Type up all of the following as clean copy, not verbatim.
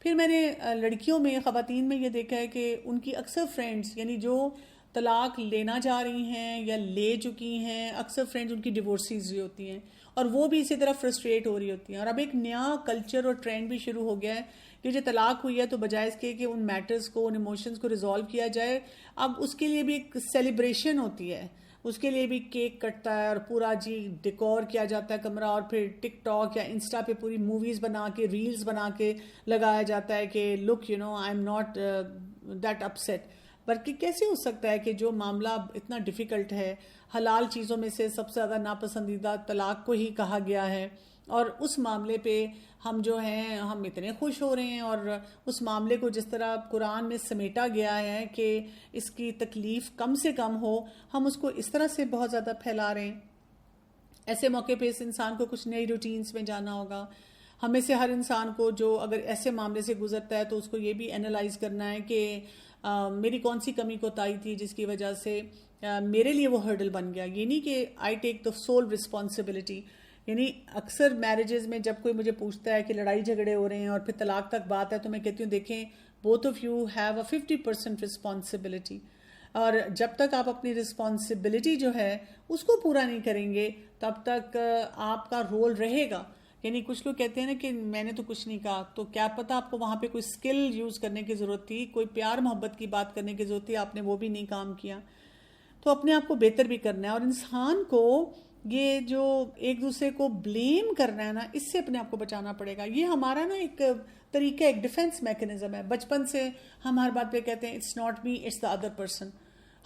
پھر میں نے لڑکیوں میں، خواتین میں یہ دیکھا ہے کہ ان کی اکثر فرینڈز، یعنی جو طلاق لینا چاہ رہی ہیں یا لے چکی ہیں، اکثر فرینڈز ان کی ڈیورسیز بھی ہوتی ہیں، اور وہ بھی اسی طرح فرسٹریٹ ہو رہی ہوتی ہیں. اور اب ایک نیا کلچر اور ٹرینڈ بھی شروع ہو گیا ہے کہ جو طلاق ہوئی ہے تو بجائے اس کے کہ ان میٹرز کو، ان ایموشنز کو ریزالو کیا جائے، اب اس کے لیے بھی ایک سیلیبریشن ہوتی ہے، اس کے لیے بھی کیک کٹتا ہے اور پورا ڈیکور کیا جاتا ہے کمرہ، اور پھر ٹک ٹاک یا انسٹا پہ پوری موویز بنا کے، ریلز بنا کے لگایا جاتا ہے کہ look I am not that upset. بلکہ کیسے ہو سکتا ہے کہ جو معاملہ اتنا ڈیفیکلٹ ہے، حلال چیزوں میں سے سب سے زیادہ ناپسندیدہ طلاق کو ہی کہا گیا ہے، اور اس معاملے پہ ہم جو ہیں ہم اتنے خوش ہو رہے ہیں، اور اس معاملے کو جس طرح قرآن میں سمیٹا گیا ہے کہ اس کی تکلیف کم سے کم ہو، ہم اس کو اس طرح سے بہت زیادہ پھیلا رہے ہیں. ایسے موقع پہ اس انسان کو کچھ نئی روٹینز میں جانا ہوگا. ہمیں سے ہر انسان کو جو اگر ایسے معاملے سے گزرتا ہے تو اس کو یہ بھی انالائز کرنا ہے کہ میری کون سی کمی کوتاہی تھی جس کی وجہ سے میرے لیے وہ ہرڈل بن گیا. یہ نہیں کہ آئی ٹیک دا سول رسپانسبلٹی. یعنی اکثر میرجز میں جب کوئی مجھے پوچھتا ہے کہ لڑائی جھگڑے ہو رہے ہیں اور پھر طلاق تک بات ہے، تو میں کہتی ہوں دیکھیں both of you have a 50% responsibility, اور جب تک آپ اپنی رسپانسبلٹی جو ہے اس کو پورا نہیں کریں گے تب تک آپ کا رول رہے گا. یعنی کچھ لوگ کہتے ہیں نا کہ میں نے تو کچھ نہیں کہا، تو کیا پتا آپ کو وہاں پہ کوئی سکل یوز کرنے کی ضرورت تھی، کوئی پیار محبت کی بات کرنے کی ضرورت تھی، آپ نے وہ بھی نہیں کام کیا. تو اپنے آپ کو بہتر بھی کرنا ہے، اور انسان کو یہ جو ایک دوسرے کو بلیم کرنا ہے نا، اس سے اپنے آپ کو بچانا پڑے گا. یہ ہمارا نا ایک طریقہ، ایک ڈیفنس میکنزم ہے. بچپن سے ہم ہر بات پہ کہتے ہیں it's not me it's the other person.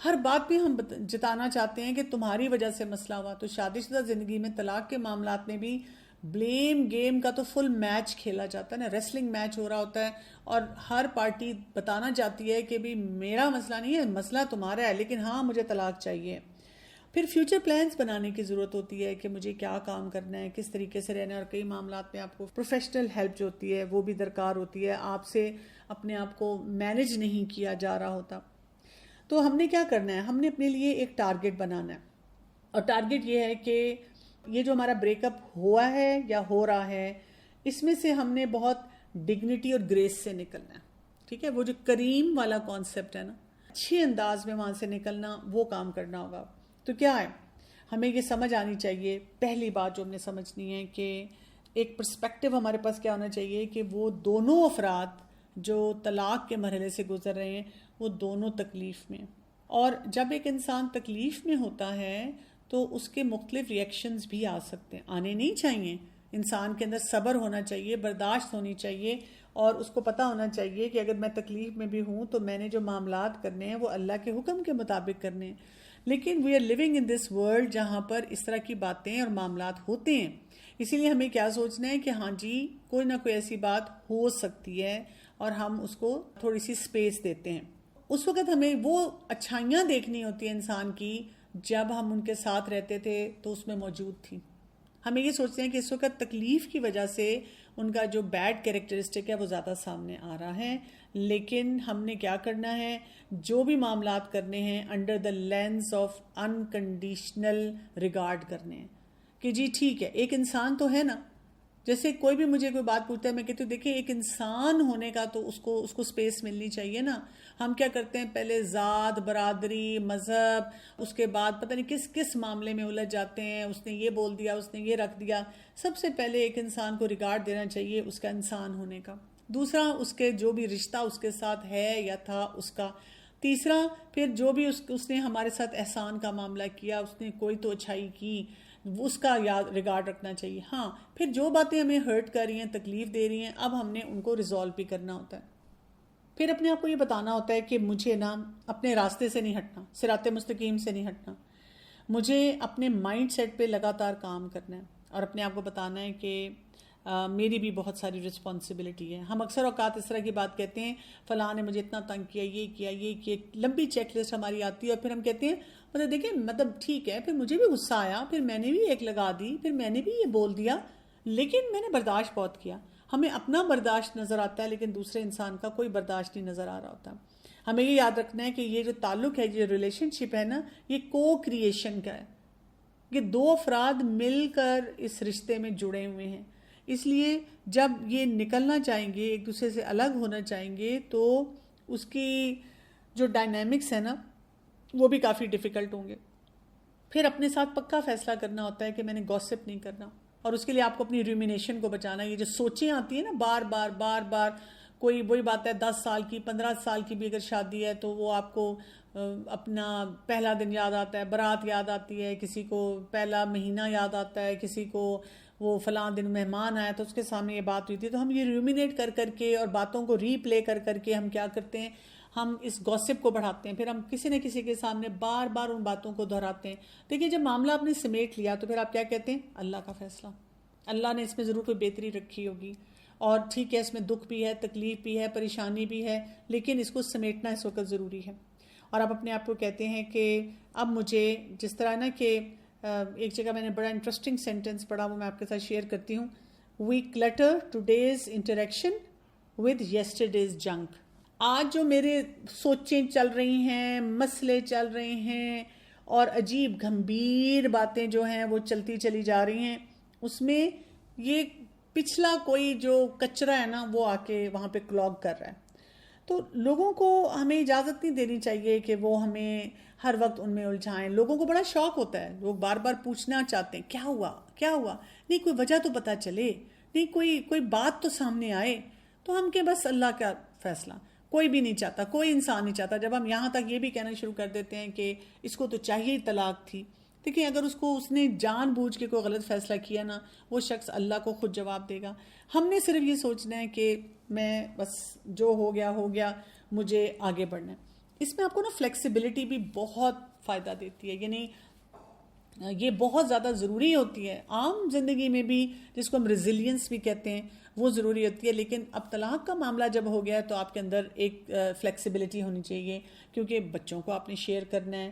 ہر بات پہ ہم جتانا چاہتے ہیں کہ تمہاری وجہ سے مسئلہ ہوا. تو شادی شدہ زندگی میں طلاق کے معاملات میں بھی بلیم گیم کا تو فل میچ کھیلا جاتا ہے نا، ریسلنگ میچ ہو رہا ہوتا ہے، اور ہر پارٹی بتانا چاہتی ہے کہ بھی میرا مسئلہ نہیں ہے، مسئلہ تمہارا ہے، لیکن ہاں مجھے طلاق چاہیے. پھر فیوچر پلانز بنانے کی ضرورت ہوتی ہے کہ مجھے کیا کام کرنا ہے، کس طریقے سے رہنا ہے، اور کئی معاملات میں آپ کو پروفیشنل ہیلپ جو ہوتی ہے وہ بھی درکار ہوتی ہے. آپ سے اپنے آپ کو مینج نہیں کیا جا رہا ہوتا. تو ہم نے کیا کرنا ہے، ہم نے اپنے لیے ایک ٹارگٹ بنانا ہے، اور ٹارگٹ یہ ہے کہ یہ جو ہمارا بریک اپ ہوا ہے یا ہو رہا ہے، اس میں سے ہم نے بہت ڈگنیٹی اور گریس سے نکلنا ہے. ٹھیک ہے، وہ جو کریم والا کانسیپٹ ہے نا، اچھے انداز میں وہاں سے نکلنا، وہ کام کرنا ہوگا. تو کیا ہے، ہمیں یہ سمجھ آنی چاہیے، پہلی بات جو ہم نے سمجھنی ہے کہ ایک پرسپیکٹو ہمارے پاس کیا ہونا چاہیے کہ وہ دونوں افراد جو طلاق کے مرحلے سے گزر رہے ہیں وہ دونوں تکلیف میں. اور جب ایک انسان تکلیف میں ہوتا ہے تو اس کے مختلف ریئیکشنز بھی آ سکتے ہیں، آنے نہیں چاہیے. انسان کے اندر صبر ہونا چاہیے، برداشت ہونی چاہیے، اور اس کو پتہ ہونا چاہیے کہ اگر میں تکلیف میں بھی ہوں تو میں نے جو معاملات کرنے ہیں وہ اللہ کے حکم کے مطابق کرنے ہیں. لیکن we are living in this world جہاں پر اس طرح کی باتیں اور معاملات ہوتے ہیں. اسی لیے ہمیں کیا سوچنا ہے کہ ہاں جی کوئی نہ کوئی ایسی بات ہو سکتی ہے، اور ہم اس کو تھوڑی سی سپیس دیتے ہیں. اس وقت ہمیں وہ اچھائیاں دیکھنی ہوتی ہیں انسان کی جب ہم ان کے ساتھ رہتے تھے تو اس میں موجود تھی. ہمیں یہ سوچتے ہیں کہ اس وقت تکلیف کی وجہ سے ان کا جو بیڈ کیریکٹرسٹک ہے وہ زیادہ سامنے آ رہا ہے. لیکن ہم نے کیا کرنا ہے، جو بھی معاملات کرنے ہیں under the lens of unconditional regard کرنے ہیں کہ جی ٹھیک ہے، ایک انسان تو ہے نا. جیسے کوئی بھی مجھے کوئی بات پوچھتا ہے، میں کہتی ہوں دیکھیں ایک انسان ہونے کا تو اس کو سپیس ملنی چاہیے نا. ہم کیا کرتے ہیں، پہلے ذات، برادری، مذہب، اس کے بعد پتہ نہیں کس کس معاملے میں الجھ جاتے ہیں. اس نے یہ بول دیا، اس نے یہ رکھ دیا. سب سے پہلے ایک انسان کو ریگارڈ دینا چاہیے اس کا انسان ہونے کا. دوسرا، اس کے جو بھی رشتہ اس کے ساتھ ہے یا تھا اس کا. تیسرا، پھر جو بھی اس نے ہمارے ساتھ احسان کا معاملہ کیا، اس نے کوئی تو اچھائی کی، اس کا یاد ریگارڈ رکھنا چاہیے. ہاں، پھر جو باتیں ہمیں ہرٹ کر رہی ہیں، تکلیف دے رہی ہیں، اب ہم نے ان کو ریزالو بھی کرنا ہوتا ہے. پھر اپنے آپ کو یہ بتانا ہوتا ہے کہ مجھے نا اپنے راستے سے نہیں ہٹنا، صراط مستقیم سے نہیں ہٹنا. مجھے اپنے مائنڈ سیٹ پہ لگاتار کام کرنا ہے، اور اپنے آپ کو بتانا ہے کہ میری بھی بہت ساری رسپانسبلٹی ہے. ہم اکثر اوقات اس طرح کی بات کہتے ہیں، فلاں نے مجھے اتنا تنگ کیا، یہ کیا، یہ کیا، لمبی چیک لسٹ ہماری آتی ہے، اور پھر ہم کہتے ہیں مطلب دیکھیں، مطلب ٹھیک ہے، پھر مجھے بھی غصہ آیا، پھر میں نے بھی ایک لگا دی، پھر میں نے بھی یہ بول دیا، لیکن میں نے برداشت بہت کیا. ہمیں اپنا برداشت نظر آتا ہے لیکن دوسرے انسان کا کوئی برداشت نہیں نظر آ رہا ہوتا. ہمیں یہ یاد رکھنا ہے کہ یہ جو تعلق ہے، یہ ریلیشن شپ ہے نا، یہ کو کریشن کا ہے. یہ دو افراد مل کر اس رشتے میں جڑے ہوئے ہیں. اس لیے جب یہ نکلنا چاہیں گے، ایک دوسرے سے الگ ہونا چاہیں گے، تو اس کی جو ڈائنامکس ہے نا وہ بھی کافی ڈیفیکلٹ ہوں گے. پھر اپنے ساتھ پکا فیصلہ کرنا ہوتا ہے کہ میں نے گوسپ نہیں کرنا، اور اس کے لیے آپ کو اپنی ریومینیشن کو بچانا. یہ جو سوچیں آتی ہیں نا بار بار بار بار، کوئی وہی بات ہے 10 سال کی 15 سال کی بھی اگر شادی ہے تو وہ آپ کو اپنا پہلا دن یاد آتا ہے، برات یاد آتی ہے، کسی کو پہلا مہینہ یاد آتا ہے، کسی کو وہ فلاں دن مہمان آیا تو اس کے سامنے یہ بات ہوئی تھی. تو ہم یہ ریومینیٹ کر کر کے اور باتوں کو ری پلے کر کر کے ہم کیا کرتے ہیں، ہم اس گوسپ کو بڑھاتے ہیں. پھر ہم کسی نہ کسی کے سامنے بار بار ان باتوں کو دہراتے ہیں. دیکھیں جب معاملہ آپ نے سمیٹ لیا تو پھر آپ کیا کہتے ہیں، اللہ کا فیصلہ، اللہ نے اس میں ضرور کوئی بہتری رکھی ہوگی، اور ٹھیک ہے اس میں دکھ بھی ہے، تکلیف بھی ہے، پریشانی بھی ہے، لیکن اس کو سمیٹنا اس وقت ضروری ہے. اور آپ اپنے آپ کو کہتے ہیں کہ اب مجھے جس طرح نا کہ ایک جگہ میں نے بڑا انٹرسٹنگ سینٹنس پڑھا، وہ میں آپ کے ساتھ شیئر کرتی ہوں. We clutter today's interaction with yesterday's junk. آج جو میرے سوچیں چل رہی ہیں، مسئلے چل رہے ہیں، اور عجیب گھمبیر باتیں جو ہیں وہ چلتی چلی جا رہی ہیں، اس میں یہ پچھلا کوئی جو کچرا ہے نا وہ آ کے وہاں پہ کلاگ کر رہا ہے. تو لوگوں کو ہمیں اجازت نہیں دینی چاہیے کہ وہ ہمیں ہر وقت ان میں الجھائیں. لوگوں کو بڑا شوق ہوتا ہے، لوگ بار بار پوچھنا چاہتے ہیں کیا ہوا کیا ہوا، نہیں کوئی وجہ تو پتہ چلے، نہیں کوئی بات تو سامنے آئے. تو ہم کہ بس اللہ کا فیصلہ، کوئی بھی نہیں چاہتا، کوئی انسان نہیں چاہتا. جب ہم یہاں تک یہ بھی کہنا شروع کر دیتے ہیں کہ اس کو تو چاہیے ہی طلاق تھی، دیکھیں اگر اس نے جان بوجھ کے کوئی غلط فیصلہ کیا نا، وہ شخص اللہ کو خود جواب دے گا. ہم نے صرف یہ سوچنا ہے کہ میں بس جو ہو گیا مجھے آگے بڑھنا ہے. اس میں آپ کو نا فلیکسیبلٹی بھی بہت فائدہ دیتی ہے، یعنی یہ بہت زیادہ ضروری ہوتی ہے عام زندگی میں بھی، جس کو ہم ریزیلینس بھی کہتے ہیں، وہ ضروری ہوتی ہے. لیکن اب طلاق کا معاملہ جب ہو گیا تو آپ کے اندر ایک فلیکسیبلٹی ہونی چاہیے، کیونکہ بچوں کو آپ نے شیئر کرنا ہے،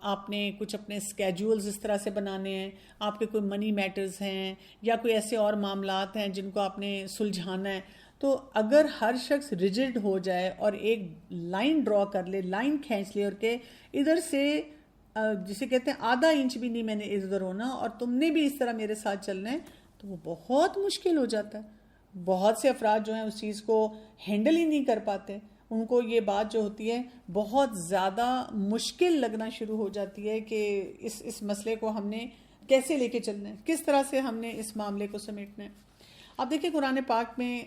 آپ نے کچھ اپنے اسکیجولز اس طرح سے بنانے ہیں، آپ کے کوئی منی میٹرز ہیں یا کوئی ایسے اور معاملات ہیں جن کو آپ نے سلجھانا ہے. تو اگر ہر شخص ریجڈ ہو جائے اور ایک لائن ڈرا کر لے، لائن کھینچ لے، اور کہ ادھر سے جسے کہتے ہیں آدھا انچ بھی نہیں میں نے ادھر ہونا اور تم نے بھی اس طرح میرے ساتھ چلنا ہے، تو وہ بہت مشکل ہو جاتا ہے. بہت سے افراد جو ہیں اس چیز کو ہینڈل ہی نہیں کر پاتے، ان کو یہ بات جو ہوتی ہے بہت زیادہ مشکل لگنا شروع ہو جاتی ہے کہ اس مسئلے کو ہم نے کیسے لے کے چلنا ہے، کس طرح سے ہم نے اس معاملے کو سمیٹنا ہے. اب دیکھیں قرآن پاک میں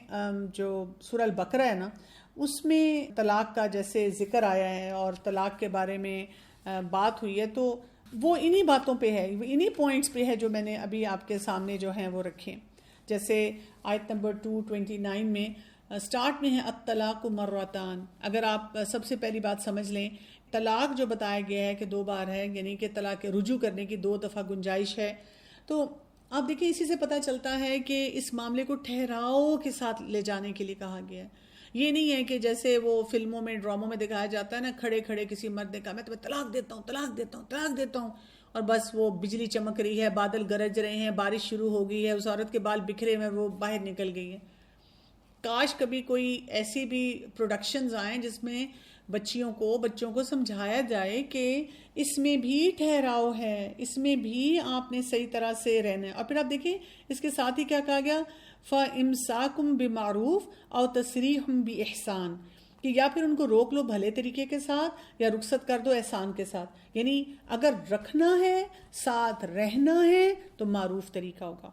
جو سورہ البقرہ ہے نا، اس میں طلاق کا جیسے ذکر آیا ہے اور طلاق کے بارے میں بات ہوئی ہے، تو وہ انہی باتوں پہ ہے، انہی پوائنٹس پہ ہے جو میں نے ابھی آپ کے سامنے جو ہیں وہ رکھے. جیسے آیت نمبر 229 میں سٹارٹ میں ہے الطلاق مرتان. اگر آپ سب سے پہلی بات سمجھ لیں، طلاق جو بتایا گیا ہے کہ 2 بار ہے، یعنی کہ طلاق رجوع کرنے کی 2 دفعہ گنجائش ہے. تو آپ دیکھیں اسی سے پتہ چلتا ہے کہ اس معاملے کو ٹھہراؤ کے ساتھ لے جانے کے لیے کہا گیا ہے. یہ نہیں ہے کہ جیسے وہ فلموں میں ڈراموں میں دکھایا جاتا ہے نا، کھڑے کھڑے کسی مرد نے کہا میں تمہیں طلاق دیتا ہوں طلاق دیتا ہوں طلاق دیتا ہوں، اور بس وہ بجلی چمک رہی ہے، بادل گرج رہے ہیں، بارش شروع ہو گئی ہے، اس عورت کے بال بکھرے ہوئے وہ باہر نکل گئی ہے. کاش کبھی کوئی ایسی بھی پروڈکشنز آئیں جس میں بچوں کو سمجھایا جائے کہ اس میں بھی ٹھہراؤ ہے، اس میں بھی آپ نے صحیح طرح سے رہنا ہے. اور پھر آپ دیکھیں اس کے ساتھ ہی کیا کہا گیا، فَإِمْسَاكُمْ بِمَعْرُوفٍ أَوْ تَسْرِيحٌ بِإِحْسَانٍ، کہ یا پھر ان کو روک لو بھلے طریقے کے ساتھ یا رخصت کر دو احسان کے ساتھ. یعنی اگر رکھنا ہے، ساتھ رہنا ہے تو معروف طریقہ ہوگا،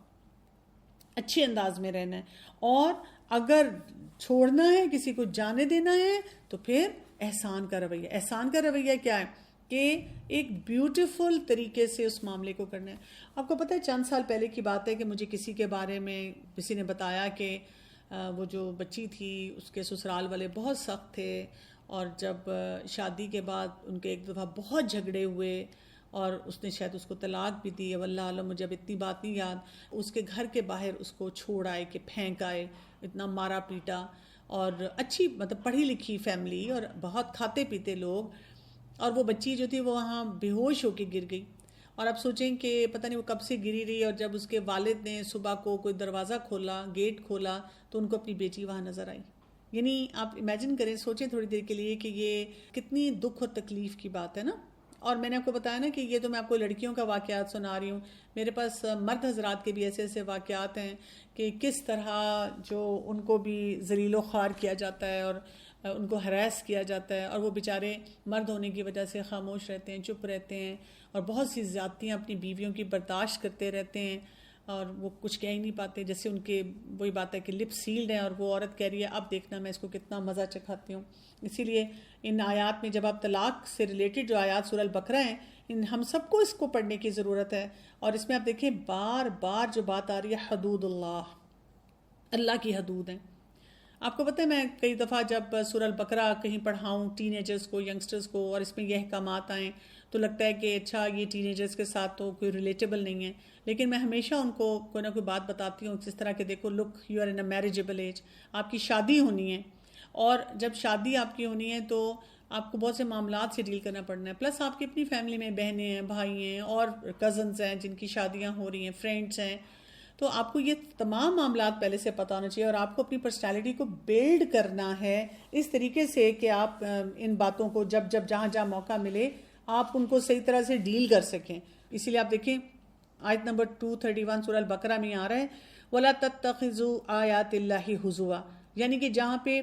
اچھے انداز میں رہنا ہے. اور اگر چھوڑنا ہے، کسی کو جانے دینا ہے، تو پھر احسان کا رویہ. احسان کا رویہ کیا ہے کہ ایک بیوٹیفل طریقے سے اس معاملے کو کرنا ہے. آپ کو پتہ ہے چند سال پہلے کی بات ہے کہ مجھے کسی کے بارے میں کسی نے بتایا کہ وہ جو بچی تھی اس کے سسرال والے بہت سخت تھے، اور جب شادی کے بعد ان کے ایک دفعہ بہت جھگڑے ہوئے اور اس نے شاید اس کو طلاق بھی دی. واللہ عالم، مجھے اب اتنی بات نہیں یاد. اس کے گھر کے باہر اس کو چھوڑ آئے کہ پھینک آئے، اتنا مارا پیٹا. اور اچھی مطلب پڑھی لکھی فیملی اور بہت کھاتے پیتے لوگ، اور وہ بچی جو تھی وہ وہاں بے ہوش ہو کے گر گئی. اور آپ سوچیں کہ پتہ نہیں وہ کب سے گری رہی، اور جب اس کے والد نے صبح کو کوئی دروازہ کھولا، گیٹ کھولا، تو ان کو اپنی بیٹی وہاں نظر آئی. یعنی آپ امیجن کریں، سوچیں تھوڑی دیر کے لیے کہ یہ کتنی دکھ اور تکلیف کی بات ہے نا. اور میں نے آپ کو بتایا نا کہ یہ تو میں آپ کو لڑکیوں کا واقعات سنا رہی ہوں، میرے پاس مرد حضرات کے بھی ایسے ایسے واقعات ہیں کہ کس طرح جو ان کو بھی ذلیل و خوار کیا جاتا ہے اور ان کو ہراس کیا جاتا ہے، اور وہ بیچارے مرد ہونے کی وجہ سے خاموش رہتے ہیں، چپ رہتے ہیں، اور بہت سی زیادتیاں اپنی بیویوں کی برداشت کرتے رہتے ہیں، اور وہ کچھ کہہ ہی نہیں پاتے، جیسے ان کے وہی بات ہے کہ لپ سیلڈ ہیں، اور وہ عورت کہہ رہی ہے اب دیکھنا میں اس کو کتنا مزہ چکھاتی ہوں۔ اسی لیے ان آیات میں جب آپ طلاق سے ریلیٹڈ جو آیات سورہ البقرہ ہیں، ہم سب کو اس کو پڑھنے کی ضرورت ہے، اور اس میں آپ دیکھیں بار بار جو بات آ رہی ہے حدود اللہ، اللہ کی حدود ہیں۔ آپ کو پتہ ہے میں کئی دفعہ جب سورہ البقرہ کہیں پڑھاؤں ٹین ایجرز کو، ینگسٹرز کو، اور اس میں یہ احکامات آئیں تو لگتا ہے کہ اچھا یہ ٹین ایجرز کے ساتھ تو کوئی ریلیٹیبل نہیں ہے، لیکن میں ہمیشہ ان کو کوئی نہ کوئی بات بتاتی ہوں جس طرح کہ دیکھو look you are in a marriageable age, آپ کی شادی ہونی ہے، اور جب شادی آپ کی ہونی ہے تو آپ کو بہت سے معاملات سے ڈیل کرنا پڑنا ہے، پلس آپ کی اپنی فیملی میں بہنیں ہیں، بھائی ہیں، اور کزنز ہیں جن کی شادیاں ہو رہی ہیں، فرینڈس ہیں، تو آپ کو یہ تمام معاملات پہلے سے پتہ ہونا چاہیے، اور آپ کو اپنی پرسنالٹی کو بلڈ کرنا ہے اس طریقے سے کہ آپ ان باتوں کو جب جب جہاں جہاں موقع ملے آپ ان کو صحیح طرح سے ڈیل کر سکیں۔ اسی لیے آپ دیکھیں آیت نمبر 231 سورہ البقرہ میں آ رہا ہے وَلَا تَتَّخِذُوا آیَاتِ اللَّهِ ہُزُوًا، یعنی کہ جہاں پہ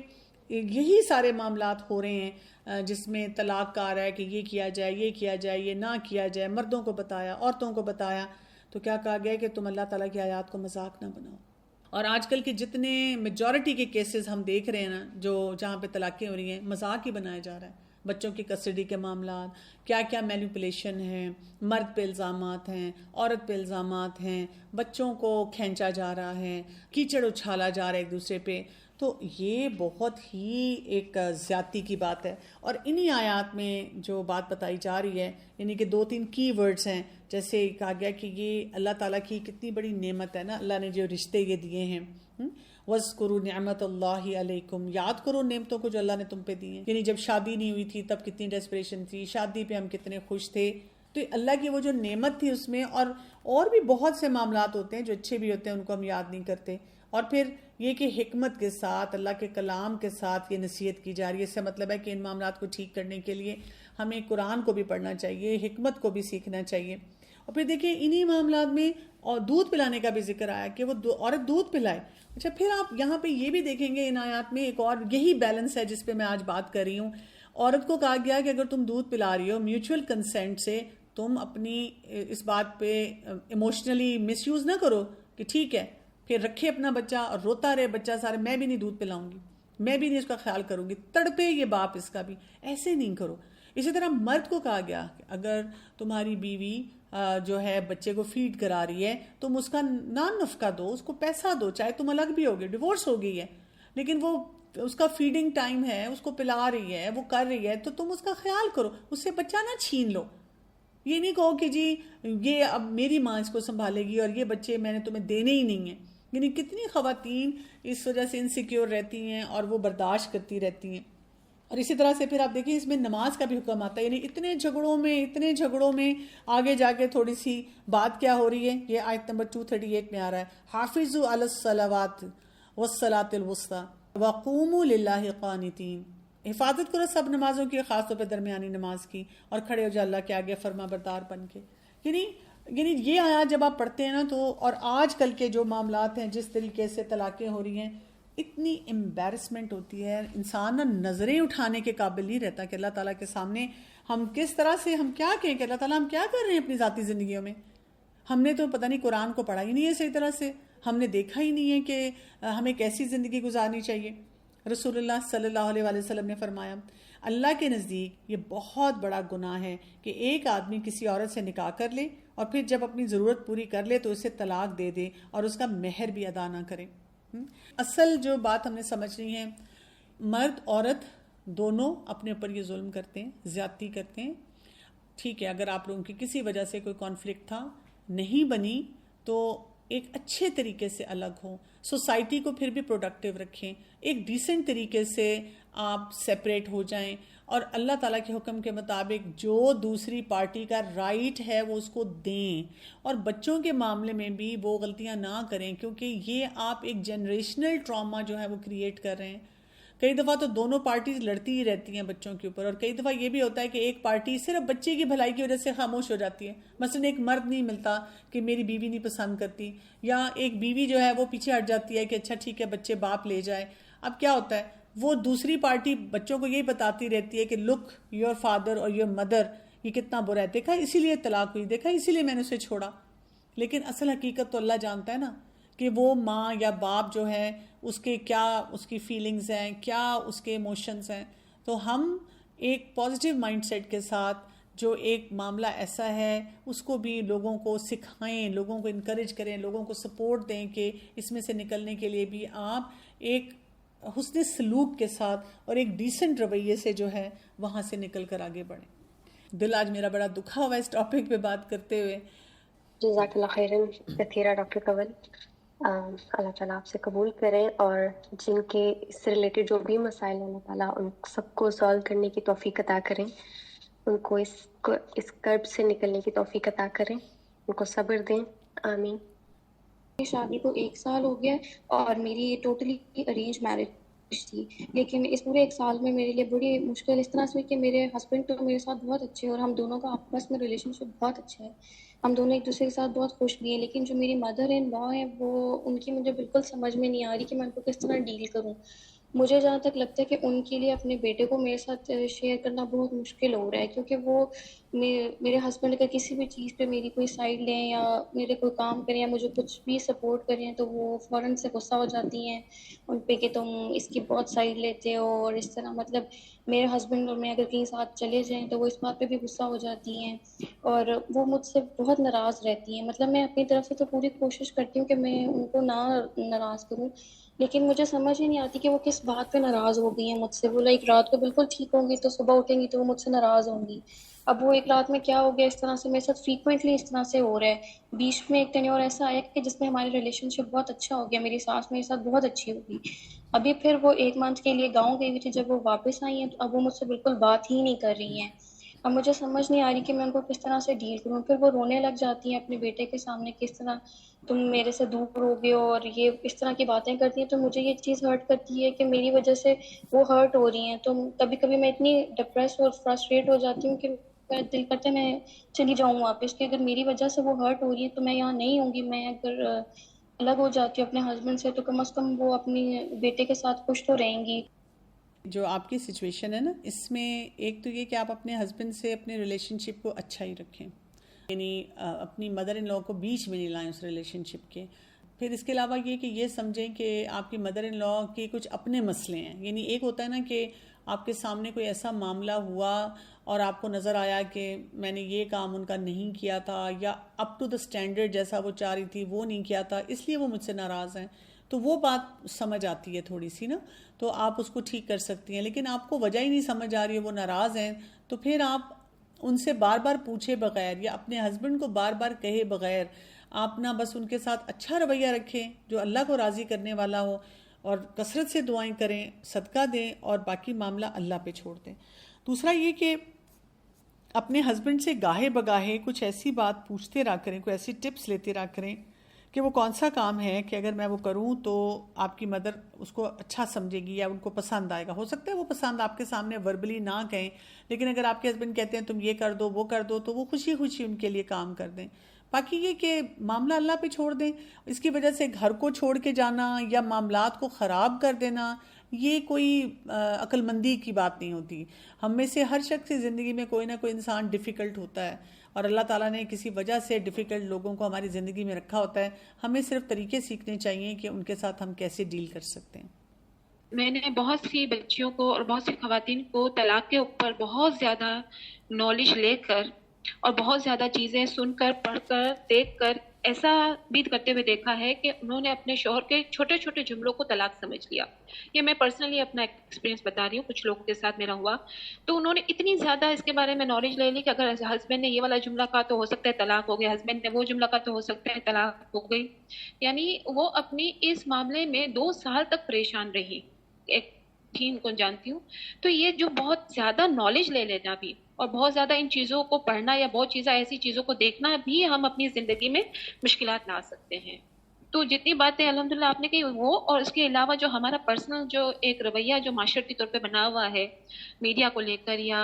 یہی سارے معاملات ہو رہے ہیں جس میں طلاق کا آ رہا ہے کہ یہ کیا جائے، یہ کیا جائے، یہ نہ کیا جائے، مردوں کو بتایا، عورتوں کو بتایا، تو کیا کہا گیا ہے کہ تم اللہ تعالیٰ کی آیات کو مذاق نہ بناؤ۔ اور آج کل کے جتنے میجورٹی کے کیسز ہم دیکھ رہے ہیں نا، جو جہاں پہ طلاقیں ہو رہی ہیں، مذاق ہی بنایا جا رہا ہے، بچوں کی کسٹڈی کے معاملات، کیا کیا مینیپولیشن ہے، مرد پہ الزامات ہیں، عورت پہ الزامات ہیں، بچوں کو کھینچا جا رہا ہے، کیچڑ اچھالا جا رہا ہے ایک دوسرے پہ، تو یہ بہت ہی ایک زیادتی کی بات ہے۔ اور انہی آیات میں جو بات بتائی جا رہی ہے، یعنی کہ 2-3 کی ورڈز ہیں، جیسے کہا گیا کہ یہ اللہ تعالیٰ کی کتنی بڑی نعمت ہے نا، اللہ نے جو رشتے یہ دیے ہیں، وَاذْكُرُوا نِعْمَتَ اللَّهِ عَلَيْكُمْ، یاد کرو نعمتوں کو جو اللہ نے تم پہ دی ہیں، یعنی جب شادی نہیں ہوئی تھی تب کتنی ڈیسپریشن تھی، شادی پہ ہم کتنے خوش تھے، تو اللہ کی وہ جو نعمت تھی اس میں، اور بھی بہت سے معاملات ہوتے ہیں جو اچھے بھی ہوتے ہیں، ان کو ہم یاد نہیں کرتے۔ اور پھر یہ کہ حکمت کے ساتھ اللہ کے کلام کے ساتھ یہ نصیحت کی جا رہی ہے، اس سے مطلب ہے کہ ان معاملات کو ٹھیک کرنے کے لیے ہمیں قرآن کو بھی پڑھنا چاہیے، حکمت کو بھی سیکھنا چاہیے۔ اور پھر دیکھیں انہی معاملات میں اور دودھ پلانے کا بھی ذکر آیا کہ وہ عورت دودھ پلائے۔ اچھا پھر آپ یہاں پہ یہ بھی دیکھیں گے ان آیات میں ایک اور یہی بیلنس ہے جس پہ میں آج بات کر رہی ہوں۔ عورت کو کہا گیا کہ اگر تم دودھ پلا رہی ہو میوچول کنسینٹ سے، تم اپنی اس بات پہ ایموشنلی مس یوز نہ کرو کہ ٹھیک ہے پھر رکھے اپنا بچہ اور روتا رہے بچہ سارے، میں بھی نہیں دودھ پلاؤں گی، میں بھی نہیں اس کا خیال کروں گی، تڑپے یہ باپ اس کا بھی، ایسے نہیں کرو۔ اسی طرح مرد کو کہا گیا کہ اگر تمہاری بیوی جو ہے بچے کو فیڈ کرا رہی ہے تم اس کا نان نفقہ دو، اس کو پیسہ دو، چاہے تم الگ بھی ہوگے، ڈیورس ہو گئی ہے لیکن وہ اس کا فیڈنگ ٹائم ہے، اس کو پلا رہی ہے، وہ کر رہی ہے، تو تم اس کا خیال کرو، اس سے بچہ نہ چھین لو۔ یہ نہیں کہو کہ جی یہ اب میری ماں اس کو سنبھالے گی اور یہ بچے میں نے تمہیں دینے ہی نہیں ہیں۔ یعنی کتنی خواتین اس وجہ سے انسیکیور رہتی ہیں اور وہ برداشت کرتی رہتی ہیں۔ اور اسی طرح سے پھر آپ دیکھیں اس میں نماز کا بھی حکم آتا ہے، یعنی اتنے جھگڑوں میں آگے جا کے تھوڑی سی بات کیا ہو رہی ہے، یہ آیت نمبر 238 میں آ رہا ہے حافظوا علی الصلوات والصلاۃ الوسطی وقوموا للہ قانتین، حفاظت کرو سب نمازوں کی، خاص طور پہ درمیانی نماز کی، اور کھڑے ہو جا اللہ کے آگے فرما بردار بن کے۔ یعنی یہ آیات جب آپ پڑھتے ہیں نا تو، اور آج کل کے جو معاملات ہیں جس طریقے سے طلاقیں ہو رہی ہیں، اتنی امبیرسمنٹ ہوتی ہے، انسان نا نظریں اٹھانے کے قابل نہیں رہتا کہ اللہ تعالیٰ کے سامنے ہم کس طرح سے، ہم کیا کہیں کہ اللہ تعالیٰ ہم کیا کر رہے ہیں اپنی ذاتی زندگیوں میں، ہم نے تو پتہ نہیں قرآن کو پڑھا ہی نہیں ہے صحیح طرح سے، ہم نے دیکھا ہی نہیں ہے کہ ہمیں کیسی زندگی گزارنی چاہیے۔ رسول اللہ صلی اللہ علیہ وآلہ وسلم نے فرمایا اللہ کے نزدیک یہ بہت بڑا گناہ ہے کہ ایک آدمی کسی عورت سے نکاح کر لے اور پھر جب اپنی ضرورت پوری کر لے تو اسے طلاق دے دے اور اس کا مہر بھی ادا نہ کرے۔ اصل جو بات ہم نے سمجھنی ہے، مرد عورت دونوں اپنے اوپر یہ ظلم کرتے ہیں، زیادتی کرتے ہیں۔ ٹھیک ہے اگر آپ لوگوں کی کسی وجہ سے کوئی کانفلکٹ تھا، نہیں بنی، تو ایک اچھے طریقے سے الگ ہوں، سوسائٹی کو پھر بھی پروڈکٹیو رکھیں، ایک ڈیسنٹ طریقے سے آپ سیپریٹ ہو جائیں، اور اللہ تعالیٰ کے حکم کے مطابق جو دوسری پارٹی کا رائٹ ہے وہ اس کو دیں، اور بچوں کے معاملے میں بھی وہ غلطیاں نہ کریں، کیونکہ یہ آپ ایک جنریشنل ٹراما جو ہے وہ کریٹ کر رہے ہیں۔ کئی دفعہ تو دونوں پارٹیز لڑتی ہی رہتی ہیں بچوں کے اوپر، اور کئی دفعہ یہ بھی ہوتا ہے کہ ایک پارٹی صرف بچے کی بھلائی کی وجہ سے خاموش ہو جاتی ہے. مثلا ایک مرد نہیں ملتا کہ میری بیوی نہیں پسند کرتی، یا ایک بیوی جو ہے وہ پیچھے ہٹ جاتی ہے کہ اچھا ٹھیک ہے بچے باپ لے جائے. اب کیا ہوتا ہے، وہ دوسری پارٹی بچوں کو یہی بتاتی رہتی ہے کہ لک یور فادر اور یور مدر یہ کتنا برا ہے، دیکھا اسی لیے طلاق ہوئی، دیکھا اسی لیے میں نے اسے چھوڑا. لیکن اصل حقیقت تو اللہ جانتا ہے نا کہ وہ ماں یا باپ جو ہے اس کے کیا اس کی فیلنگز ہیں، کیا اس کے ایموشنز ہیں. تو ہم ایک پازیٹیو مائنڈ سیٹ کے ساتھ جو ایک معاملہ ایسا ہے اس کو بھی لوگوں کو سکھائیں، لوگوں کو انکریج کریں، لوگوں کو سپورٹ دیں کہ اس میں سے نکلنے کے لیے بھی آپ ایک حسن سلوک کے ساتھ اور ایک ڈیسنٹ رویے سے جو ہے وہاں سے نکل کر آگے بڑھیں. دل آج میرا بڑا دکھا ہوا اس ٹاپک پہ بات کرتے ہوئے. جزاک اللہ خیرن کثیرہ ڈاکٹر کنول. اللہ تعالیٰ آپ سے قبول کریں، اور جن کے اس سے ریلیٹڈ جو بھی مسائل ہیں اللہ تعالیٰ ان سب کو سالو کرنے کی توفیق عطا کریں، ان کو اس کرب سے نکلنے کی توفیق عطا کریں، ان کو صبر دیں. آمین. شادی کو 1 سال ہو گیا اور میری ٹوٹلی ارینج میرج تھی، لیکن اس پورے 1 سال میں میرے لیے بڑی مشکل اس طرح سے ہوئی کہ میرے ہسبینڈ تو میرے ساتھ بہت اچھے ہیں اور ہم دونوں کا آپس میں ریلیشن شپ بہت اچھا ہے، ہم دونوں ایک دوسرے کے ساتھ بہت خوش بھی ہیں. لیکن جو میری مدر ان لا ہے وہ ان کی مجھے بالکل سمجھ میں نہیں آ رہی کہ میں ان کو کس طرح ڈیل کروں. مجھے جہاں تک لگتا ہے کہ ان کے لیے اپنے بیٹے کو میرے ساتھ شیئر کرنا بہت مشکل ہو رہا ہے، کیونکہ وہ میرے ہسبینڈ کا کسی بھی چیز پہ میری کوئی سائڈ لیں یا میرے کوئی کام کریں یا مجھے کچھ بھی سپورٹ کریں تو وہ فوراً سے غصہ ہو جاتی ہیں ان پہ کہ تم اس کی بہت سائڈ لیتے ہو. اور اس طرح مطلب میرے ہسبینڈ اور میں اگر کہیں ساتھ چلے جائیں تو وہ اس بات پہ بھی غصہ ہو جاتی ہیں اور وہ مجھ سے بہت ناراض رہتی ہیں. مطلب میں اپنی طرف سے تو پوری کوشش کرتی ہوں کہ میں ان کو نہ ناراض کروں، لیکن مجھے سمجھ ہی نہیں آتی کہ وہ کس بات پہ ناراض ہو گئی ہیں مجھ سے. وہ رات کو بالکل ٹھیک ہوں گی تو صبح اٹھیں گی تو وہ مجھ سے ناراض ہوں گی. اب وہ ایک رات میں کیا ہو گیا اس طرح سے میرے ساتھ فریکوینٹلی اس طرح سے ہو رہا ہے. بیچ میں ایک ٹینیور ایسا آیا کہ جس میں ہماری ریلیشن شپ بہت اچھا ہو گیا، میری ساس میرے ساتھ بہت اچھی ہوگی. ابھی پھر وہ 1 منتھ کے لیے گاؤں گئی ہوئی تھی، جب وہ واپس آئی ہیں تو اب وہ مجھ سے بالکل بات ہی نہیں کر رہی ہیں. اب مجھے سمجھ نہیں آ رہی کہ میں ان کو کس طرح سے ڈیل کروں. پھر وہ رونے لگ جاتی ہیں اپنے بیٹے کے سامنے، کس طرح تم میرے سے دور ہو گئے ہو، اور یہ اس طرح کی باتیں کرتی ہیں. تو مجھے یہ چیز ہرٹ کرتی ہے کہ میری وجہ سے وہ ہرٹ ہو رہی ہیں. تو کبھی کبھی میں اتنی ڈپریس اور فرسٹریٹ ہو جاتی ہوں کہ میرا دل کرتا ہے میں چلی جاؤں واپس، کہ اگر میری وجہ سے وہ ہرٹ ہو رہی ہے تو میں یہاں نہیں ہوں گی. میں اگر الگ ہو جاتی ہوں اپنے ہسبینڈ سے تو کم از کم وہ اپنی بیٹے کے ساتھ خوش تو رہیں گی. جو آپ کی سچویشن ہے نا، اس میں ایک تو یہ کہ آپ اپنے ہسبینڈ سے اپنے ریلیشن شپ کو اچھا ہی رکھیں، یعنی اپنی مدر ان لا کو بیچ میں نہیں لائیں اس ریلیشن شپ کے. پھر اس کے علاوہ یہ کہ یہ سمجھیں کہ آپ کی مدر ان لا کے کچھ اپنے مسئلے ہیں. یعنی ایک ہوتا ہے نا کہ آپ کے سامنے کوئی ایسا معاملہ ہوا اور آپ کو نظر آیا کہ میں نے یہ کام ان کا نہیں کیا تھا، یا اپ ٹو دا اسٹینڈرڈ جیسا وہ چاہ رہی تھی وہ نہیں کیا تھا، اس لیے وہ مجھ سے ناراض ہیں. تو وہ بات سمجھ آتی ہے تھوڑی سی نا، تو آپ اس کو ٹھیک کر سکتی ہیں. لیکن آپ کو وجہ ہی نہیں سمجھ آ رہی ہے، وہ ناراض ہیں، تو پھر آپ ان سے بار بار پوچھے بغیر یا اپنے ہسبینڈ کو بار بار کہے بغیر آپ نہ بس ان کے ساتھ اچھا رویہ رکھیں جو اللہ کو راضی کرنے والا ہو، اور کثرت سے دعائیں کریں، صدقہ دیں، اور باقی معاملہ اللہ پہ چھوڑ دیں. دوسرا یہ کہ اپنے ہسبینڈ سے گاہے بگاہے کچھ ایسی بات پوچھتے رہا کریں، کوئی ایسی ٹپس لیتے رہا کریں کہ وہ کون سا کام ہے کہ اگر میں وہ کروں تو آپ کی مدر اس کو اچھا سمجھے گی یا ان کو پسند آئے گا. ہو سکتا ہے وہ پسند آپ کے سامنے وربلی نہ کہیں، لیکن اگر آپ کے ہسبینڈ کہتے ہیں تم یہ کر دو وہ کر دو تو وہ خوشی خوشی ان کے لیے کام کر دیں. باقی یہ کہ معاملہ اللہ پہ چھوڑ دیں. اس کی وجہ سے گھر کو چھوڑ کے جانا یا معاملات کو خراب کر دینا یہ کوئی عقل مندی کی بات نہیں ہوتی. ہم میں سے ہر شخص کی زندگی میں کوئی نہ کوئی انسان ڈیفیکلٹ ہوتا ہے، اور اللہ تعالیٰ نے کسی وجہ سے ڈیفیکلٹ لوگوں کو ہماری زندگی میں رکھا ہوتا ہے. ہمیں صرف طریقے سیکھنے چاہیے کہ ان کے ساتھ ہم کیسے ڈیل کر سکتے ہیں. میں نے بہت سی بچیوں کو اور بہت سی خواتین کو طلاق کے اوپر بہت زیادہ نالج لے کر اور بہت زیادہ چیزیں سن کر، پڑھ کر، دیکھ کر ایسا بھی کرتے ہوئے دیکھا ہے کہ انہوں نے اپنے شوہر کے چھوٹے چھوٹے جملوں کو طلاق سمجھ لیا. یہ میں پرسنلی اپنا ایکسپیرینس بتا رہی ہوں، کچھ لوگوں کے ساتھ میرا ہوا. تو انہوں نے اتنی زیادہ اس کے بارے میں نالج لے لی کہ اگر ہسبینڈ نے یہ والا جملہ کہا تو ہو سکتا ہے طلاق ہو گیا، ہسبینڈ نے وہ جملہ کہا تو ہو سکتا ہے طلاق ہو گئی. یعنی وہ اپنی اس معاملے میں 2 سال تک پریشان رہی. ایک ٹیم کو جانتی ہوں. تو یہ جو بہت زیادہ نالج لے لینا بھی اور بہت زیادہ ان چیزوں کو پڑھنا یا بہت چیزیں ایسی چیزوں کو دیکھنا بھی ہم اپنی زندگی میں مشکلات لا سکتے ہیں. تو جتنی باتیں الحمدللہ آپ نے کہی وہ، اور اس کے علاوہ جو ہمارا پرسنل جو ایک رویہ جو معاشرتی طور پہ بنا ہوا ہے میڈیا کو لے کر یا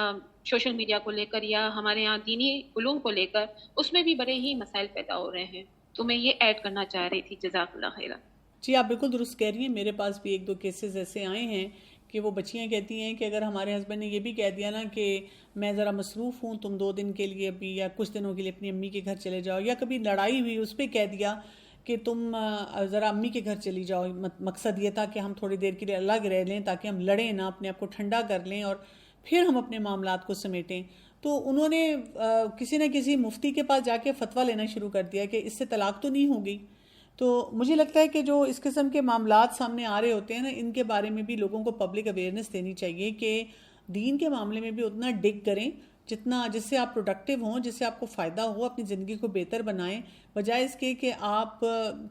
سوشل میڈیا کو لے کر یا ہمارے یہاں دینی علوم کو لے کر، اس میں بھی بڑے ہی مسائل پیدا ہو رہے ہیں. تو میں یہ ایڈ کرنا چاہ رہی تھی. جزاک اللہ خیرہ. جی آپ بالکل درست کہہ رہی ہیں. میرے پاس بھی 1-2 کیسز ایسے آئے ہیں کہ وہ بچیاں کہتی ہیں کہ اگر ہمارے ہسبینڈ نے یہ بھی کہہ دیا نا کہ میں ذرا مصروف ہوں، تم 2 دن کے لیے ابھی یا کچھ دنوں کے لیے اپنی امی کے گھر چلے جاؤ، یا کبھی لڑائی ہوئی اس پہ کہہ دیا کہ تم ذرا امی کے گھر چلی جاؤ، مقصد یہ تھا کہ ہم تھوڑی دیر کے لیے الگ رہ لیں تاکہ ہم لڑیں نہ، اپنے آپ کو ٹھنڈا کر لیں اور پھر ہم اپنے معاملات کو سمیٹیں. تو انہوں نے کسی نہ کسی مفتی کے پاس جا کے فتویٰ لینا شروع کر دیا کہ اس سے طلاق تو نہیں ہوگی. تو مجھے لگتا ہے کہ جو اس قسم کے معاملات سامنے آ رہے ہوتے ہیں نا، ان کے بارے میں بھی لوگوں کو پبلک اویئرنیس دینی چاہیے کہ دین کے معاملے میں بھی اتنا ڈگ کریں جتنا، جس سے آپ پروڈکٹیو ہوں، جس سے آپ کو فائدہ ہو، اپنی زندگی کو بہتر بنائیں، بجائے اس کے کہ آپ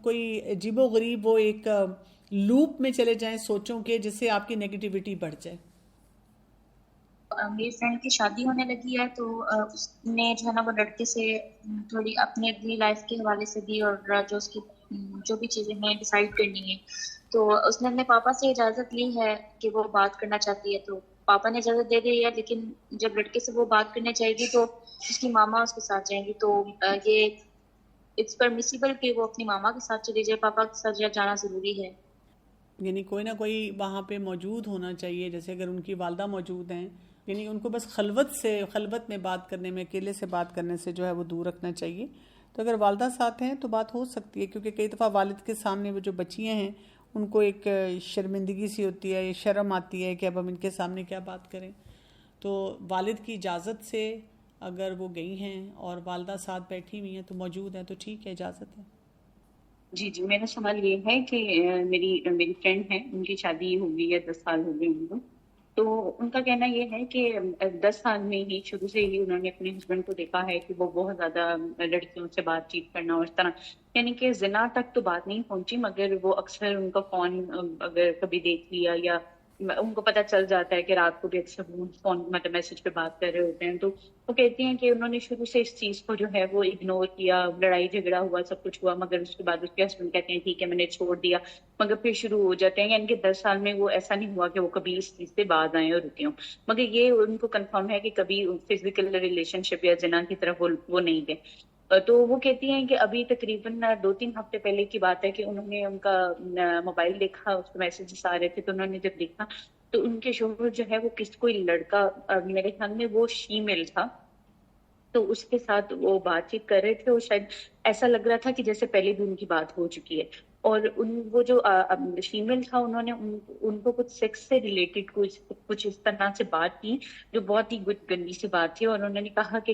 کوئی عجیب و غریب وہ ایک لوپ میں چلے جائیں سوچوں کے، جس سے آپ کی نیگیٹیوٹی بڑھ جائے. میری فرینڈ کی شادی ہونے لگی ہے تو اس نے جو ہے نا وہ لڑکے سے تھوڑی اپنی اگلی لائف کے حوالے سے بھی اور جو اس کی جو بھی چیزیں ہیں ڈیسائیڈ کرنی ہے، تو اس نے اپنے پاپا سے اجازت لی ہے کہ وہ بات کرنا چاہتی ہے. تو پاپا نے اجازت دے دی ہے، لیکن جب لڑکے سے وہ بات کرنے جائے گی تو اس کی ماما اس کے ساتھ جائیں گی. تو یہ اٹس پرمیسیبل کہ وہ اپنی ماما کے ساتھ چلی جائے، پاپا کے ساتھ جانا ضروری ہے. یعنی کوئی نہ کوئی وہاں پہ موجود ہونا چاہیے، جیسے اگر ان کی والدہ موجود ہیں، یعنی ان کو بس خلوت میں بات کرنے میں، اکیلے سے بات کرنے سے جو ہے وہ دور رکھنا چاہیے. تو اگر والدہ ساتھ ہیں تو بات ہو سکتی ہے، کیونکہ کئی دفعہ والد کے سامنے وہ جو بچیاں ہیں ان کو ایک شرمندگی سی ہوتی ہے، شرم آتی ہے کہ اب ہم ان کے سامنے کیا بات کریں. تو والد کی اجازت سے اگر وہ گئی ہیں اور والدہ ساتھ بیٹھی ہوئی ہیں تو موجود ہیں تو ٹھیک ہے، اجازت ہے. جی میرا سوال یہ ہے کہ میری فرینڈ ہے، ان کی شادی ہو گئی ہے، 10 سال ہو گئے ان کو. تو ان کا کہنا یہ ہے کہ 10 سال میں ہی شروع سے ہی انہوں نے اپنے ہسبینڈ کو دیکھا ہے کہ وہ بہت زیادہ لڑکیوں سے بات چیت کرنا اور اس طرح، یعنی کہ زنا تک تو بات نہیں پہنچی، مگر وہ اکثر ان کا فون اگر کبھی دیکھ لیا یا ان کو پتہ چل جاتا ہے کہ رات کو بھی اکثر فون مطلب میسج پہ بات کر رہے ہوتے ہیں. تو وہ کہتی ہیں کہ انہوں نے شروع سے اس چیز کو جو ہے وہ اگنور کیا، لڑائی جھگڑا ہوا، سب کچھ ہوا، مگر اس کے بعد اس کے ہسبینڈ کہتے ہیں ٹھیک ہے میں نے چھوڑ دیا، مگر پھر شروع ہو جاتے ہیں. یعنی کہ 10 سال میں وہ ایسا نہیں ہوا کہ وہ کبھی اس چیز سے باز آئیں اور رکے ہوں، مگر یہ ان کو کنفرم ہے کہ کبھی فزیکل ریلیشن شپ یا زنا کی طرف وہ نہیں گئے. تو وہ کہتی ہیں کہ ابھی تقریباً 2-3 ہفتے پہلے کی بات ہے کہ انہوں نے ان کا موبائل دیکھا، اس پہ میسیجز آ رہے تھے، تو انہوں نے جب دیکھا تو ان کے شوہر جو ہے وہ کوئی لڑکا، میرے خیال میں وہ شیمیل تھا، تو اس کے ساتھ وہ بات چیت کر رہے تھے اور شاید ایسا لگ رہا تھا کہ جیسے پہلے بھی ان کی بات ہو چکی ہے. اور وہ جو فیمیل تھا انہوں نے ان کو کچھ سیکس سے ریلیٹڈ کچھ اس طرح سے بات کی جو بہت ہی گندی سی بات تھی، اور انہوں نے کہا کہ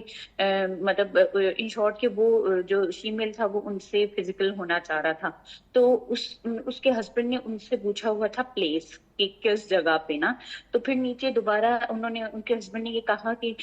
مطلب ان شارٹ کہ وہ جو فیمیل تھا وہ ان سے فزیکل ہونا چاہ رہا تھا. تو اس کے ہسبینڈ نے ان سے پوچھا ہوا تھا پلیس کہ کس جگہ پہ نا، تو پھر نیچے دوبارہ انہوں نے ان کے ہسبینڈ نے یہ کہا کہ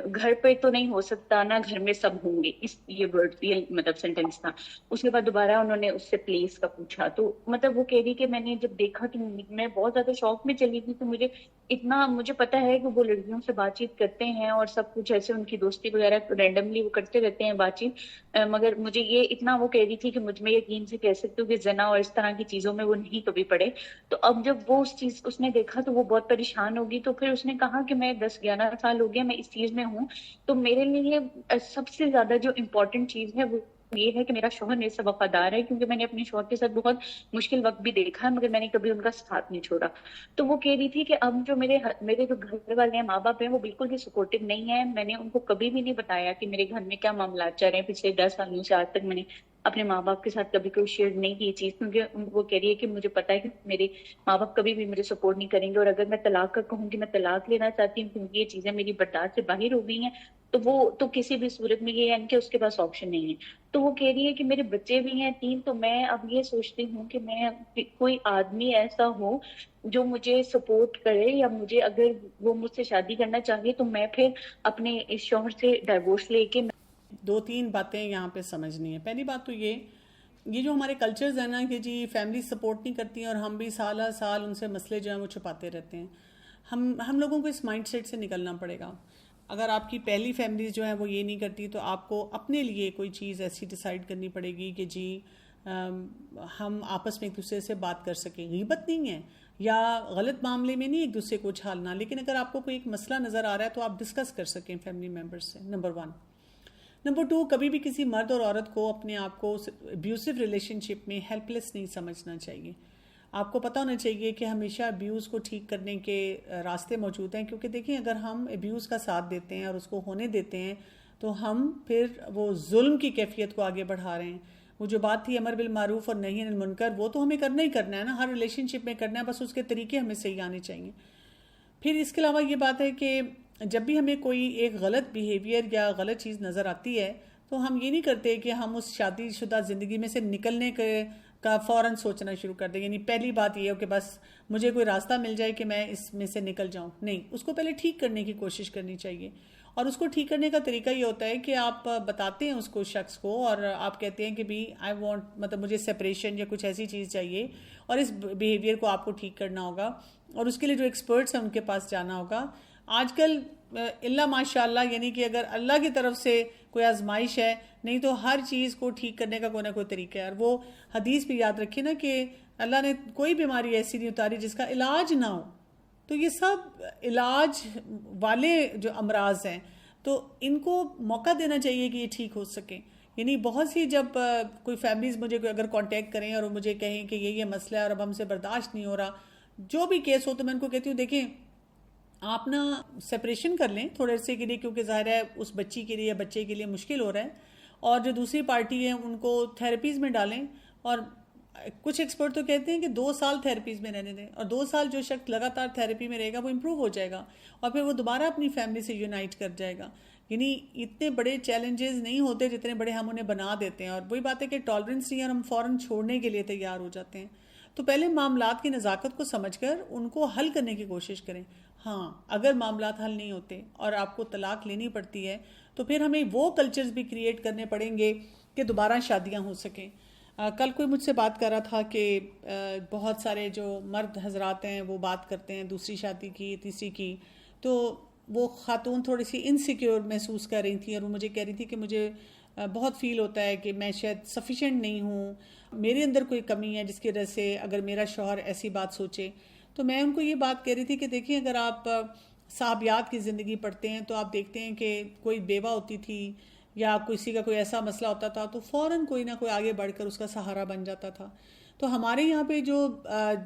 گھر پہ تو نہیں ہو سکتا نا، گھر میں سب ہوں گے، یہ ورڈ یہ مطلب سینٹینس تھا. اس کے بعد دوبارہ انہوں نے اس سے پلیس کا پوچھا. تو مطلب وہ کہہ رہی کہ میں نے جب دیکھا کہ میں بہت زیادہ شوق میں چلی گئی، تو مجھے پتا ہے کہ وہ لڑکیوں سے بات چیت کرتے ہیں اور سب کچھ ایسے ان کی دوستی وغیرہ رینڈملی وہ کرتے رہتے ہیں بات چیت، مگر مجھے یہ اتنا وہ کہہ رہی تھی کہ مجھ میں یقین سے کہہ سکتی ہوں کہ زنا اور اس طرح کی چیزوں میں وہ نہیں کبھی پڑے. تو اب جب وہ اس نے دیکھا تو وہ بہت پریشان ہوگی. تو پھر اس نے کہا کہ میں 10-11 سال ہو گیا میں اس چیز میں ہوں، تو میرے لیے سب سے زیادہ جو امپورٹنٹ چیز ہے وہ یہ ہے کہ میرا شوہر میرے سے وفادار ہے، کیونکہ میں نے اپنے شوہر کے ساتھ بہت مشکل وقت بھی دیکھا ہے مگر میں نے کبھی ان کا ساتھ نہیں چھوڑا. تو وہ کہہ رہی تھی کہ اب جو میرے جو گھر والے ہیں، ماں باپ ہیں، وہ بالکل بھی سپورٹو نہیں ہے. میں نے ان کو کبھی بھی نہیں بتایا کہ میرے گھر میں کیا معاملات چل رہے ہیں. پچھلے 10 سالوں سے آج تک میں نے اپنے ماں باپ کے ساتھ کبھی کوئی شیئر نہیں کی چیز، کیونکہ وہ کہہ رہی ہے کہ مجھے پتا ہے کہ میرے ماں باپ کبھی بھی مجھے سپورٹ نہیں کریں گے، اور اگر میں طلاق کا کہوں کہ میں طلاق لینا چاہتی ہوں کیونکہ یہ چیزیں میری برداشت سے باہر ہو گئی ہیں، تو وہ تو کسی بھی صورت میں یہ ہے کہ اس کے پاس آپشن نہیں ہے. تو وہ کہہ رہی ہے کہ میرے بچے بھی ہیں 3، تو میں اب یہ سوچتی ہوں کہ میں کوئی آدمی ایسا ہو جو مجھے سپورٹ کرے، یا مجھے اگر وہ مجھ سے شادی کرنا چاہیے تو میں پھر اپنے اس شوہر سے ڈائیورس لے کے 2-3 باتیں یہاں پہ سمجھنی ہیں. پہلی بات تو یہ جو ہمارے کلچرز ہیں نا کہ جی فیملی سپورٹ نہیں کرتی ہیں اور ہم بھی سالہ سال ان سے مسئلے جو ہیں وہ چھپاتے رہتے ہیں. ہم لوگوں کو اس مائنڈ سیٹ سے نکلنا پڑے گا. اگر آپ کی پہلی فیملیز جو ہیں وہ یہ نہیں کرتی تو آپ کو اپنے لیے کوئی چیز ایسی ڈیسائیڈ کرنی پڑے گی کہ جی ہم آپس میں ایک دوسرے سے بات کر سکیں. غیبت نہیں ہے یا غلط معاملے میں نہیں ایک دوسرے کو اچھالنا, لیکن اگر آپ کو کوئی ایک مسئلہ نظر آ رہا ہے تو آپ ڈسکس کر سکیں فیملی ممبرس سے. نمبر 1. نمبر 2, کبھی بھی کسی مرد اور عورت کو اپنے آپ کو ابیوسو ریلیشن شپ میں ہیلپ لیس نہیں سمجھنا چاہیے. آپ کو پتہ ہونا چاہیے کہ ہمیشہ ابیوز کو ٹھیک کرنے کے راستے موجود ہیں, کیونکہ دیکھیں اگر ہم ابیوز کا ساتھ دیتے ہیں اور اس کو ہونے دیتے ہیں تو ہم پھر وہ ظلم کی کیفیت کو آگے بڑھا رہے ہیں. وہ جو بات تھی امر بالمعروف اور نہی عن المنکر, وہ تو ہمیں کرنا ہی کرنا ہے نا, ہر ریلیشن شپ میں کرنا ہے, بس اس کے طریقے ہمیں صحیح آنے چاہیے. پھر اس کے علاوہ یہ بات ہے کہ جب بھی ہمیں کوئی ایک غلط بیہیویئر یا غلط چیز نظر آتی ہے تو ہم یہ نہیں کرتے کہ ہم اس شادی شدہ زندگی میں سے نکلنے کا فوراً سوچنا شروع کر دیں. یعنی پہلی بات یہ ہو کہ بس مجھے کوئی راستہ مل جائے کہ میں اس میں سے نکل جاؤں. نہیں, اس کو پہلے ٹھیک کرنے کی کوشش کرنی چاہیے. اور اس کو ٹھیک کرنے کا طریقہ یہ ہوتا ہے کہ آپ بتاتے ہیں اس کو شخص کو اور آپ کہتے ہیں کہ بھی آئی وانٹ, مطلب مجھے سپریشن یا کچھ ایسی چیز چاہیے اور اس بیہیویئر کو آپ کو ٹھیک کرنا ہوگا, اور اس کے لیے جو ایکسپرٹس ہیں ان کے پاس جانا ہوگا. آج کل اللہ ماشاء اللہ, یعنی کہ اگر اللہ کی طرف سے کوئی آزمائش ہے, نہیں تو ہر چیز کو ٹھیک کرنے کا کوئی نہ کوئی طریقہ ہے. اور وہ حدیث بھی یاد رکھے نا کہ اللہ نے کوئی بیماری ایسی نہیں اتاری جس کا علاج نہ ہو. تو یہ سب علاج والے جو امراض ہیں تو ان کو موقع دینا چاہیے کہ یہ ٹھیک ہو سکیں. یعنی بہت سی جب کوئی فیملیز مجھے اگر کانٹیکٹ کریں اور مجھے کہیں کہ یہ مسئلہ ہے اور اب ہم سے برداشت نہیں ہو رہا, جو بھی کیس ہو, تو میں ان کو کہتی ہوں دیکھیں آپ نا سپریشن کر لیں تھوڑے عرصے کے لیے, کیونکہ ظاہر ہے اس بچی کے لیے یا بچے کے لیے مشکل ہو رہا ہے, اور جو دوسری پارٹی ہے ان کو تھیراپیز میں ڈالیں. اور کچھ ایکسپرٹ تو کہتے ہیں کہ 2 سال تھیراپیز میں رہنے دیں, اور 2 سال جو شخص لگاتار تھیراپی میں رہے گا وہ امپروو ہو جائے گا اور پھر وہ دوبارہ اپنی فیملی سے یونائٹ کر جائے گا. یعنی اتنے بڑے چیلنجز نہیں ہوتے جتنے بڑے ہم انہیں بنا دیتے ہیں. اور وہی بات ہے کہ ٹالرنس نہیں ہے اور ہم فوراً چھوڑنے کے لیے تیار ہو جاتے ہیں. تو پہلے معاملات کی نزاکت کو سمجھ کر ان کو حل کرنے کی کوشش کریں. ہاں, اگر معاملات حل نہیں ہوتے اور آپ کو طلاق لینی پڑتی ہے تو پھر ہمیں وہ کلچرز بھی کریٹ کرنے پڑیں گے کہ دوبارہ شادیاں ہو سکیں. کل کوئی مجھ سے بات کر رہا تھا کہ بہت سارے جو مرد حضرات ہیں وہ بات کرتے ہیں دوسری شادی کی, تیسری کی, تو وہ خاتون تھوڑی سی انسیکیور محسوس کر رہی تھیں اور وہ مجھے کہہ رہی تھی کہ مجھے بہت فیل ہوتا ہے کہ میں شاید سفیشینٹ نہیں ہوں, میرے اندر کوئی کمی ہے جس کی وجہ سے اگر میرا شوہر ایسی بات سوچے. تو میں ان کو یہ بات کہہ رہی تھی کہ دیکھیں اگر آپ صحابیات کی زندگی پڑھتے ہیں تو آپ دیکھتے ہیں کہ کوئی بیوہ ہوتی تھی یا کسی کا کوئی ایسا مسئلہ ہوتا تھا تو فوراً کوئی نہ کوئی آگے بڑھ کر اس کا سہارا بن جاتا تھا. تو ہمارے یہاں پہ جو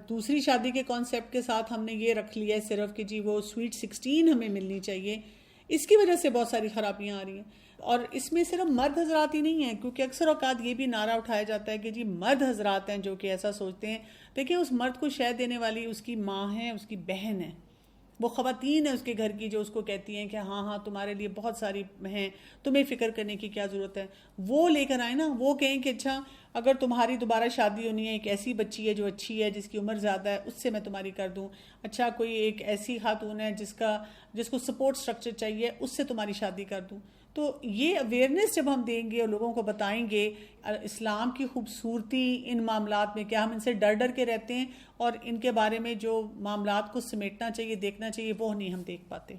دوسری شادی کے کانسیپٹ کے ساتھ ہم نے یہ رکھ لیا ہے صرف کہ جی وہ سویٹ 16 ہمیں ملنی چاہیے, اس کی وجہ سے بہت ساری خرابیاں آ رہی ہیں. اور اس میں صرف مرد حضرات ہی نہیں ہیں, کیونکہ اکثر اوقات یہ بھی نعرہ اٹھایا جاتا ہے کہ جی مرد حضرات ہیں جو کہ ایسا سوچتے ہیں. دیکھیں اس مرد کو شے دینے والی اس کی ماں ہے, اس کی بہن ہے, وہ خواتین ہیں اس کے گھر کی جو اس کو کہتی ہیں کہ ہاں ہاں تمہارے لیے بہت ساری ہیں, تمہیں فکر کرنے کی کیا ضرورت ہے. وہ لے کر آئے نا, وہ کہیں کہ اچھا اگر تمہاری دوبارہ شادی ہونی ہے, ایک ایسی بچی ہے جو اچھی ہے, جس کی عمر زیادہ ہے, اس سے میں تمہاری کر دوں. اچھا کوئی ایک ایسی خاتون ہے جس کو سپورٹ سٹرکچر چاہیے, اس سے تمہاری شادی کر دوں. تو یہ اویئرنیس جب ہم دیں گے اور لوگوں کو بتائیں گے اسلام کی خوبصورتی ان معاملات میں, کیا ہم ان سے ڈر ڈر کے رہتے ہیں اور ان کے بارے میں جو معاملات کو سمیٹنا چاہیے, دیکھنا چاہیے, وہ نہیں ہم دیکھ پاتے.